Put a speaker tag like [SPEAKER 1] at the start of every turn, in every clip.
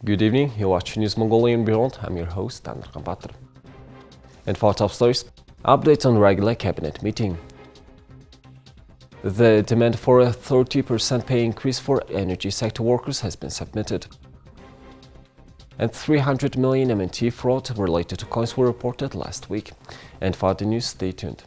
[SPEAKER 1] Good evening, you're watching News Mongolian World. I'm your host, Taner Kampatr. And for top stories, updates on regular cabinet meeting. The demand for a 30% pay increase for energy sector workers has been submitted. And 300 million MNT fraud related to coins were reported last week. And for the news, stay tuned.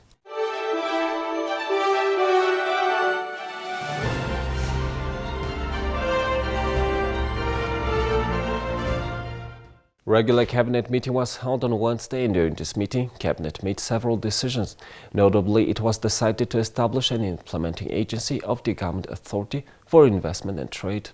[SPEAKER 1] Regular cabinet meeting was held on Wednesday, and during this meeting, cabinet made several decisions. Notably, it was decided to establish an implementing agency of the Government Authority for Investment and Trade.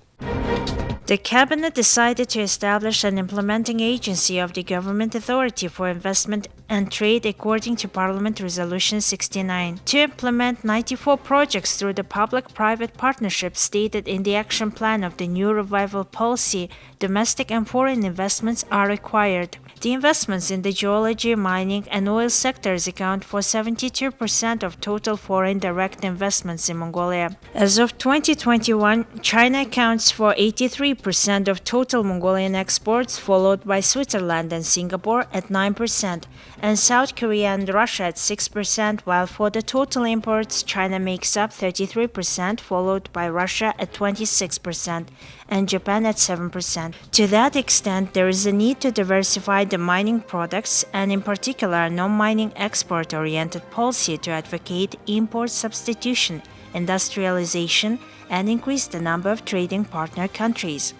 [SPEAKER 2] The cabinet decided to establish an implementing agency of the Government Authority for Investment and Trade according to Parliament Resolution 69 to implement 94 projects through the public-private partnership stated in the action plan of the new revival policy. Domestic and foreign investments are required. The investments in the geology, mining, and oil sectors account for 72% of total foreign direct investments in Mongolia. As of 2021, China accounts for 83% of total Mongolian exports, followed by Switzerland and Singapore at 9%, and South Korea and Russia at 6%, while for the total imports, China makes up 33%, followed by Russia at 26%, and Japan at 7%. To that extent, there is a need to diversify the mining products and in particular a non-mining export-oriented policy to advocate import substitution, industrialization, and increase the number of trading partner countries.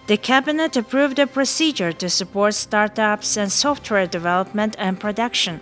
[SPEAKER 2] The cabinet approved a procedure to support startups and software development and production.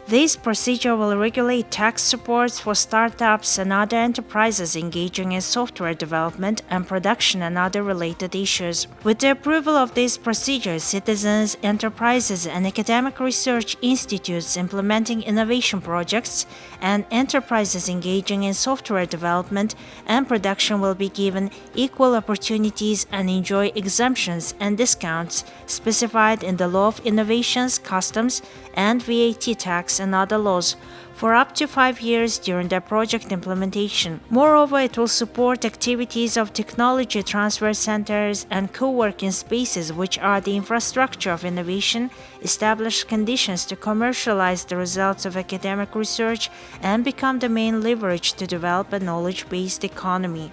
[SPEAKER 2] This procedure will regulate tax supports for startups and other enterprises engaging in software development and production and other related issues. With the approval of this procedure, citizens, enterprises, and academic research institutes implementing innovation projects and enterprises engaging in software development and production will be given equal opportunities and enjoy exemptions and discounts specified in the Law of Innovations, Customs, and VAT tax and other laws for up to 5 years during their project implementation. Moreover, it will support activities of technology transfer centers and co-working spaces, which are the infrastructure of innovation, establish conditions to commercialize the results of academic research, and become the main leverage to develop a knowledge-based economy.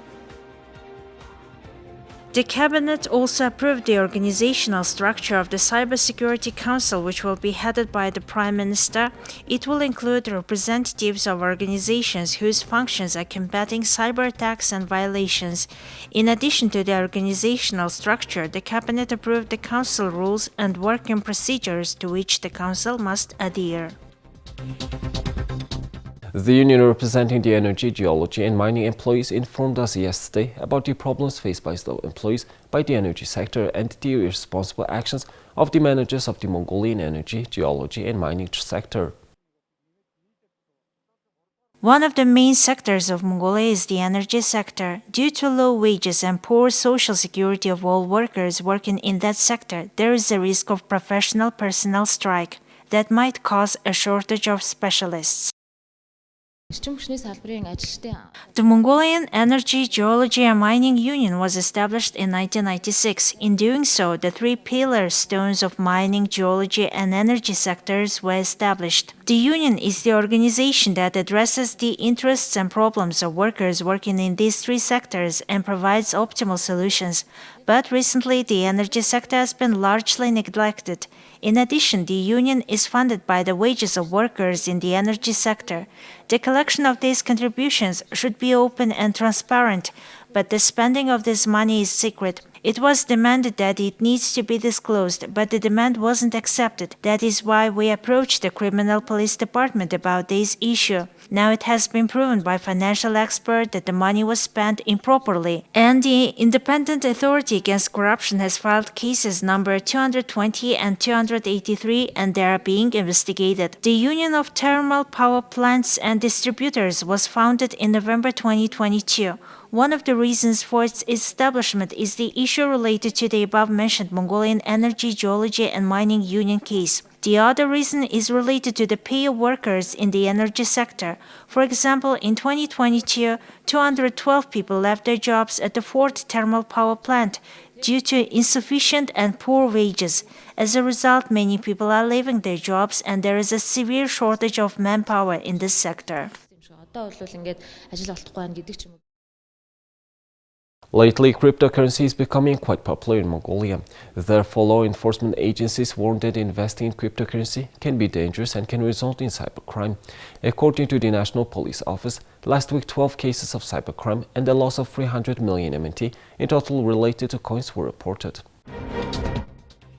[SPEAKER 2] The cabinet also approved the organizational structure of the Cybersecurity Council, which will be headed by the Prime Minister. It will include representatives of organizations whose functions are combating cyber attacks and violations. In addition to the organizational structure, the cabinet approved the council rules and working procedures to which the council must adhere.
[SPEAKER 1] The union representing the energy, geology and mining employees informed us yesterday about the problems faced by the employees by the energy sector and the irresponsible actions of the managers of the Mongolian energy, geology and mining sector.
[SPEAKER 2] One of the main sectors of Mongolia is the energy sector. Due to low wages and poor social security of all workers working in that sector, there is a risk of professional personnel strike that might cause a shortage of specialists. The Mongolian Energy, Geology and Mining Union was established in 1996. In doing so, the three pillar stones of mining, geology and energy sectors were established. The union is the organization that addresses the interests and problems of workers working in these three sectors and provides optimal solutions. But recently, the energy sector has been largely neglected. In addition, the union is funded by the wages of workers in the energy sector. The collection of these contributions should be open and transparent, but the spending of this money is secret. It was demanded that it needs to be disclosed, but the demand wasn't accepted. That is why we approached the criminal police department about this issue. Now it has been proven by financial experts that the money was spent improperly, and the Independent Authority Against Corruption has filed cases number 220 and 283, and they are being investigated. The Union of Thermal Power Plants and Distributors was founded in November 2022. One of the reasons for its establishment is the issue related to the above-mentioned Mongolian Energy, Geology and Mining Union case. The other reason is related to the pay of workers in the energy sector. For example, in 2022, 212 people left their jobs at the Fort thermal power plant due to insufficient and poor wages. As a result, many people are leaving their jobs and there is a severe shortage of manpower in this sector.
[SPEAKER 1] Lately, cryptocurrency is becoming quite popular in Mongolia. Therefore, law enforcement agencies warn that investing in cryptocurrency can be dangerous and can result in cybercrime. According to the National Police Office, last week 12 cases of cybercrime and the loss of 300 million MNT in total related to coins were reported.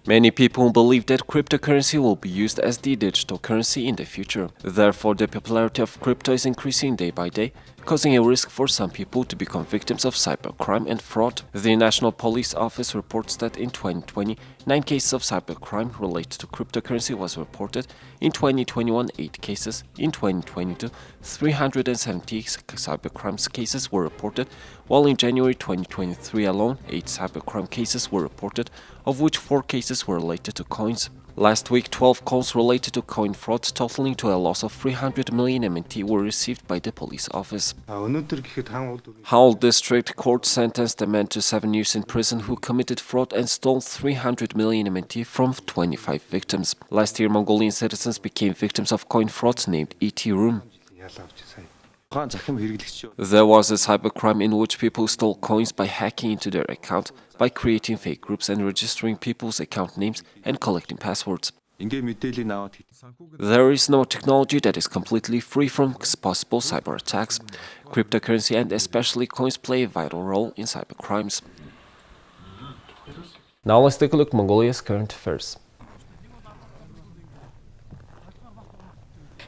[SPEAKER 1] Many people believe that cryptocurrency will be used as the digital currency in the future. Therefore, the popularity of crypto is increasing day by day, causing a risk for some people to become victims of cybercrime and fraud. The National Police Office reports that in 2020, 9 cases of cybercrime related to cryptocurrency was reported. In 2021, 8 cases. In 2022, 370 cybercrime cases were reported, while in January 2023 alone, 8 cybercrime cases were reported, of which 4 cases were related to coins. Last week, 12 calls related to coin fraud totaling to a loss of 300 million MNT were received by the police office. Howell District Court sentenced a man to 7 years in prison who committed fraud and stole 300 million MNT from 25 victims. Last year, Mongolian citizens became victims of coin fraud named ET Room. There was a cybercrime in which people stole coins by hacking into their account, by creating fake groups and registering people's account names and collecting passwords. There is no technology that is completely free from possible cyber attacks. Cryptocurrency and especially coins play a vital role in cybercrimes. Now let's take a look at Mongolia's current affairs.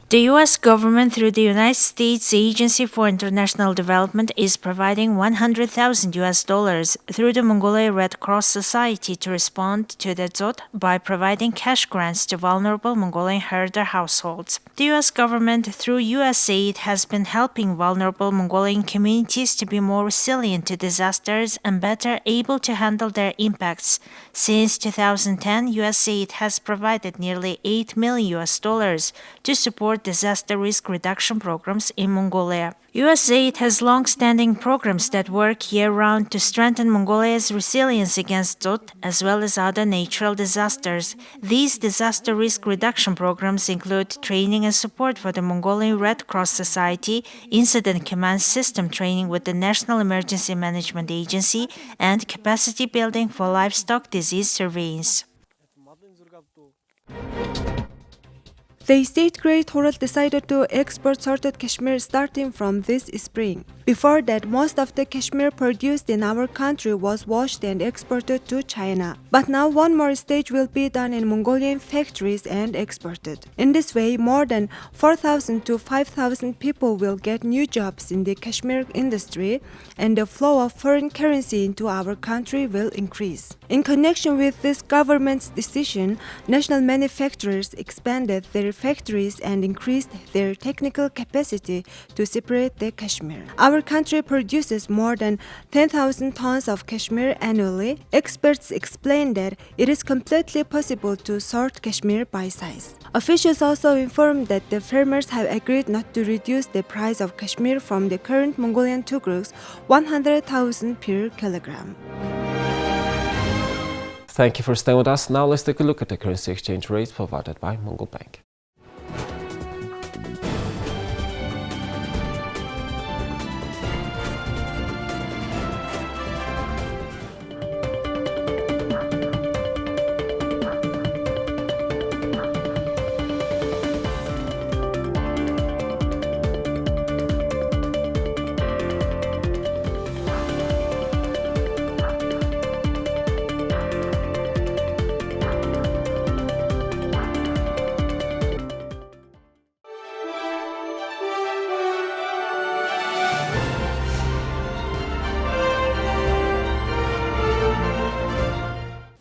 [SPEAKER 2] The U.S. government, through the United States Agency for International Development, is providing $100,000 through the Mongolia Red Cross Society to respond to the drought by providing cash grants to vulnerable Mongolian herder households. The U.S. government, through USAID, has been helping vulnerable Mongolian communities to be more resilient to disasters and better able to handle their impacts. Since 2010, USAID has provided nearly $8 million to support disaster risk reduction programs in Mongolia. USAID has long-standing programs that work year-round to strengthen Mongolia's resilience against drought as well as other natural disasters. These disaster risk reduction programs include training and support for the Mongolian Red Cross Society, incident command system training with the National Emergency Management Agency, and capacity building for livestock disease surveillance.
[SPEAKER 3] The State Grade Toral decided to export sorted cashmere starting from this spring. Before that, most of the cashmere produced in our country was washed and exported to China. But now one more stage will be done in Mongolian factories and exported. In this way, more than 4,000 to 5,000 people will get new jobs in the cashmere industry, and the flow of foreign currency into our country will increase. In connection with this government's decision, national manufacturers expanded their factories and increased their technical capacity to separate the cashmere. Our country produces more than 10,000 tons of cashmere annually. Experts explain that it is completely possible to sort cashmere by size. Officials also informed that the farmers have agreed not to reduce the price of cashmere from the current Mongolian tugrux 100,000 per kilogram.
[SPEAKER 1] Thank you for staying with us. Now let's take a look at the currency exchange rates provided by Mongol Bank.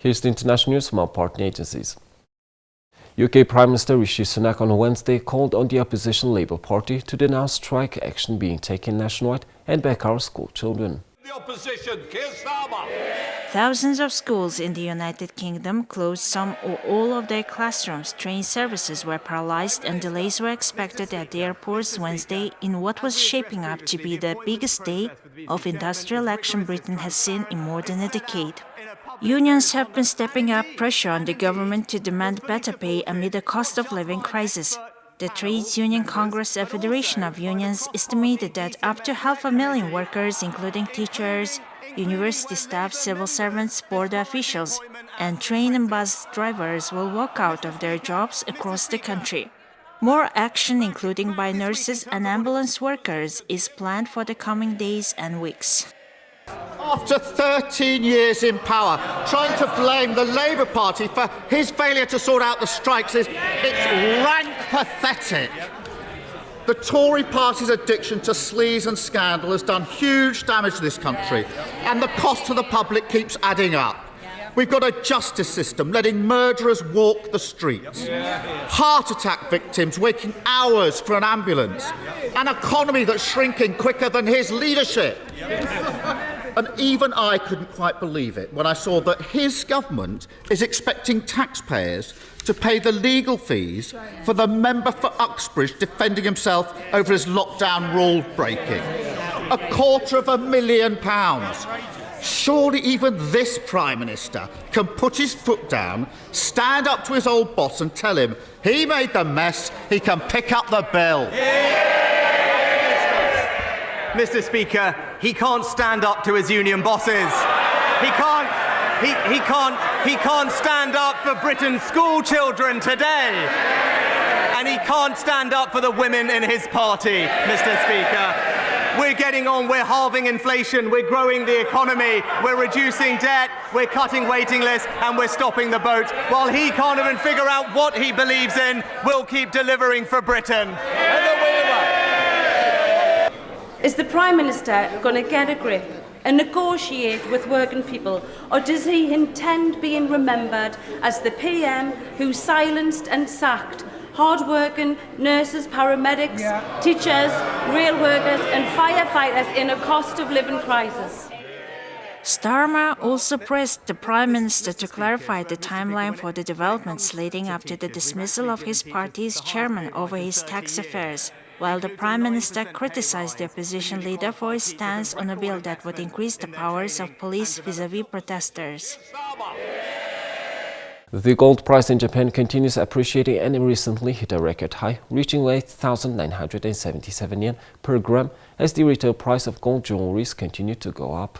[SPEAKER 1] Here's the international news from our partner agencies. UK Prime Minister Rishi Sunak on Wednesday called on the opposition Labour Party to denounce strike action being taken nationwide and back our school children.
[SPEAKER 4] The opposition, Keir Starmer.
[SPEAKER 2] Thousands of schools in the United Kingdom closed some or all of their classrooms. Train services were paralyzed and delays were expected at the airports Wednesday in what was shaping up to be the biggest day of industrial action Britain has seen in more than a decade. Unions have been stepping up pressure on the government to demand better pay amid a cost of living crisis. The Trades Union Congress, a federation of unions, estimated that up to 500,000 workers, including teachers, university staff, civil servants, border officials, and train and bus drivers will walk out of their jobs across the country. More action, including by nurses and ambulance workers, is planned for the coming days and weeks.
[SPEAKER 5] After 13 years in power, trying to blame the Labour Party for his failure to sort out the strikes it's rank pathetic. The Tory party's addiction to sleaze and scandal has done huge damage to this country, and the cost to the public keeps adding up. We've got a justice system letting murderers walk the streets, heart attack victims waiting hours for an ambulance, an economy that's shrinking quicker than his leadership. And even I couldn't quite believe it when I saw that his government is expecting taxpayers to pay the legal fees for the member for Uxbridge defending himself over his lockdown rule breaking. £250,000. Surely even this Prime Minister can put his foot down, stand up to his old boss and tell him he made the mess, he can pick up the bill.
[SPEAKER 6] Mr. Speaker, he can't stand up to his union bosses. He can't stand up for Britain's school children today. And he can't stand up for the women in his party, Mr. Speaker. We're getting on, we're halving inflation, we're growing the economy, we're reducing debt, we're cutting waiting lists, and we're stopping the boat. While he can't even figure out what he believes in, we'll keep delivering for Britain.
[SPEAKER 7] Is the Prime Minister going to get a grip and negotiate with working people, or does he intend being remembered as the PM who silenced and sacked hard-working nurses, paramedics, teachers, rail workers and firefighters in a cost-of-living crisis?
[SPEAKER 2] Starmer also pressed the Prime Minister to clarify the timeline for the developments leading up to the dismissal of his party's chairman over his tax affairs, while the Prime Minister criticized the opposition leader for his stance on a bill that would increase the powers of police vis-à-vis protesters.
[SPEAKER 1] The gold price in Japan continues appreciating and recently hit a record high, reaching 8,977 yen per gram as the retail price of gold jewelries continued to go up.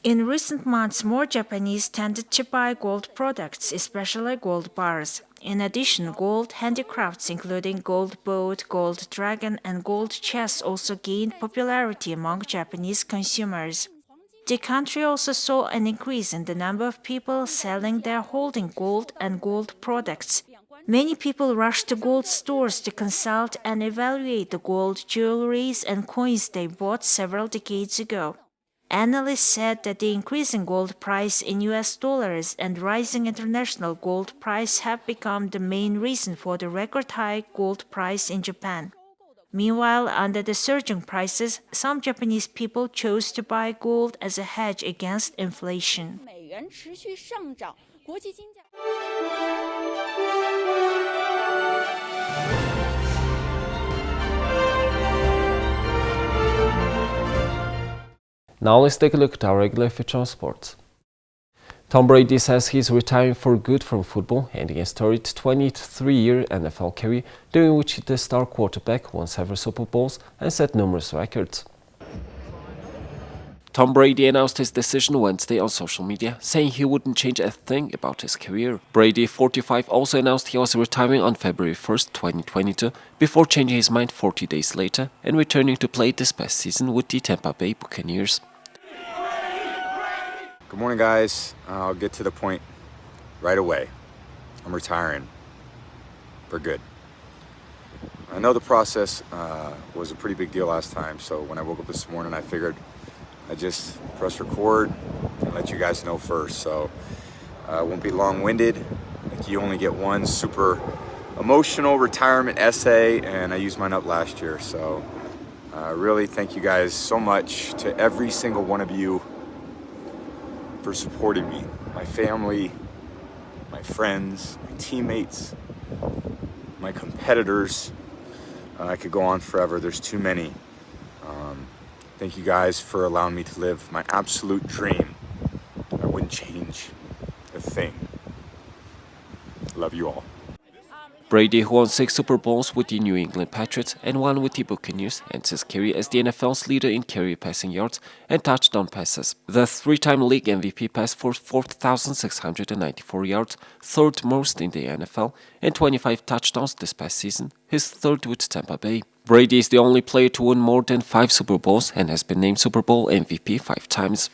[SPEAKER 2] In recent months, more Japanese tended to buy gold products, especially gold bars. In addition, gold handicrafts including gold boat, gold dragon, and gold chess also gained popularity among Japanese consumers. The country also saw an increase in the number of people selling their holding gold and gold products. Many people rushed to gold stores to consult and evaluate the gold jewelries and coins they bought several decades ago. Analysts said that the increasing gold price in US dollars and rising international gold price have become the main reason for the record high gold price in Japan. Meanwhile, under the surging prices, some Japanese people chose to buy gold as a hedge against inflation.
[SPEAKER 1] Now let's take a look at our regular feature on sports. Tom Brady says he's retiring for good from football, ending a storied 23-year NFL career, during which the star quarterback won several Super Bowls and set numerous records. Tom Brady announced his decision Wednesday on social media, saying he wouldn't change a thing about his career. Brady, 45, also announced he was retiring on February 1st, 2022, before changing his mind 40 days later and returning to play this past season with the Tampa Bay Buccaneers.
[SPEAKER 8] Good morning, guys. I'll get to the point right away. I'm retiring for good. I know the process was a pretty big deal last time, so when I woke up this morning, I figured I'd just press record and let you guys know first. So I won't be long-winded. Like, you only get one super emotional retirement essay, and I used mine up last year, so Really, thank you guys so much, to every single one of you, for supporting me. My family, my friends, my teammates, my competitors. I could go on forever, there's too many. Thank you guys for allowing me to live my absolute dream. I wouldn't change a thing. Love you all.
[SPEAKER 1] Brady, who won 6 Super Bowls with the New England Patriots and 1 with the Buccaneers, ends his career as the NFL's leader in career passing yards and touchdown passes. The 3-time league MVP passed for 4,694 yards, 3rd most in the NFL, and 25 touchdowns this past season, his 3rd with Tampa Bay. Brady is the only player to win more than 5 Super Bowls and has been named Super Bowl MVP 5 times.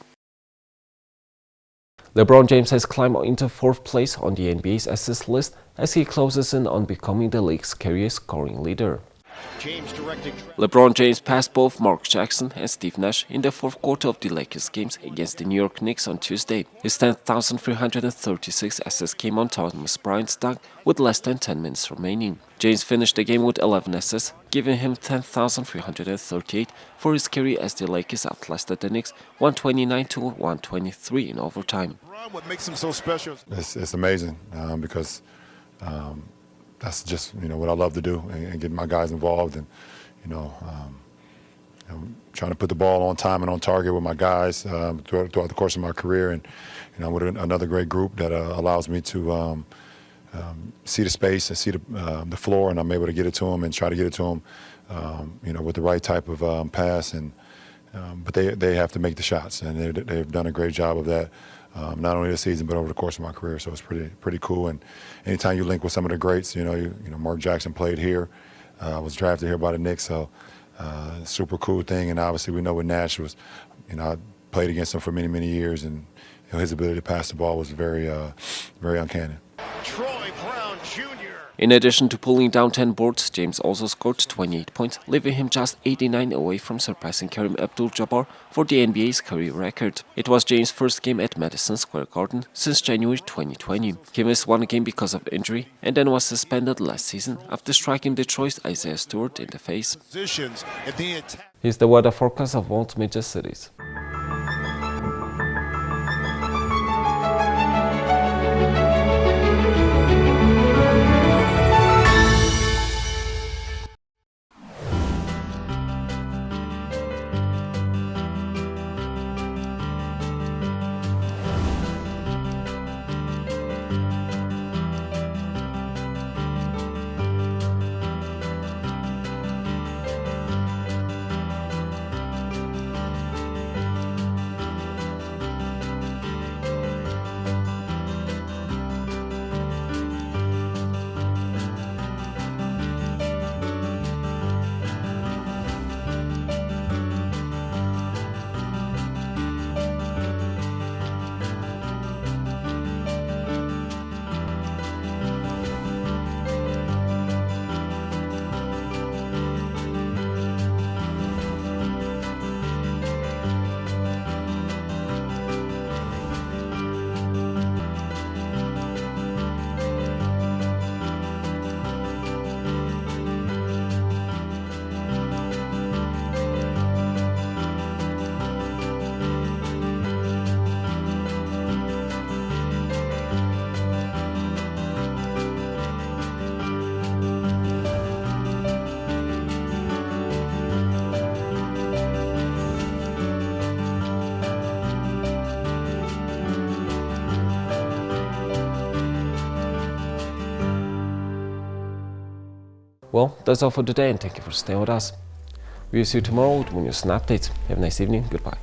[SPEAKER 1] LeBron James has climbed into 4th place on the NBA's assist list as he closes in on becoming the league's career scoring leader. LeBron James passed both Mark Jackson and Steve Nash in the 4th quarter of the Lakers games against the New York Knicks on Tuesday. His 10,336 assists came on Thomas Bryant's dunk with less than 10 minutes remaining. James finished the game with 11 assists, giving him 10,338 for his career as the Lakers outlasted the Knicks 129-123 in overtime.
[SPEAKER 9] What makes him so special?
[SPEAKER 10] It's amazing because that's just what I love to do, and get my guys involved, and trying to put the ball on time and on target with my guys throughout the course of my career, and with another great group that allows me to see the space and see the floor, and I'm able to get it to them and try to get it to them, with the right type of pass, and but they have to make the shots, and they've done a great job of that. Not only this season, but over the course of my career. So it's pretty cool. And anytime you link with some of the greats, Mark Jackson played here, was drafted here by the Knicks. So super cool thing. And obviously we know with Nash was, I played against him for many, many years, and his ability to pass the ball was very uncanny.
[SPEAKER 1] In addition to pulling down 10 boards, James also scored 28 points, leaving him just 89 away from surpassing Kareem Abdul-Jabbar for the NBA's career record. It was James' first game at Madison Square Garden since January 2020. He missed 1 game because of injury and then was suspended last season after striking Detroit's Isaiah Stewart in the face. Here's the weather forecast of world's major cities. Well, that's all for today, and thank you for staying with us. We'll see you tomorrow with more news and updates. Have a nice evening. Goodbye.